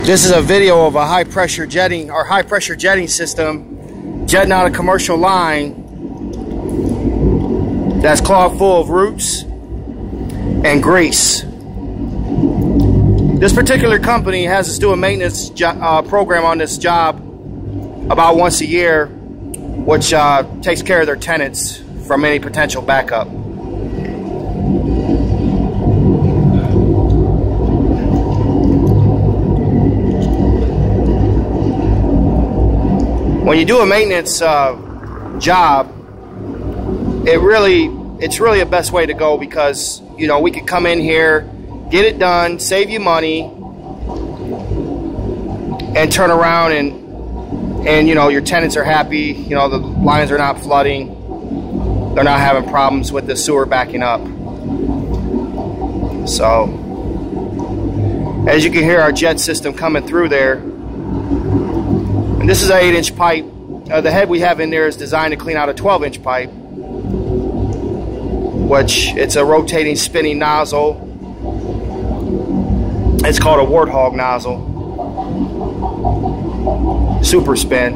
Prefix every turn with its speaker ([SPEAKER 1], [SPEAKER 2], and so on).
[SPEAKER 1] This is a video of a high pressure jetting system jetting out a commercial line that's clogged full of roots and grease. This particular company has us do a maintenance program on this job about once a year, which takes care of their tenants from any potential backup. When you do a maintenance job, it's really a best way to go, because you know we could come in here, get it done, save you money, and turn around and you know your tenants are happy. You know the lines are not flooding, they're not having problems with the sewer backing up. So as you can hear our jet system coming through there. And this is an 8-inch pipe. The head we have in there is designed to clean out a 12-inch pipe, which it's a rotating, spinning nozzle. It's called a warthog nozzle. Super spin.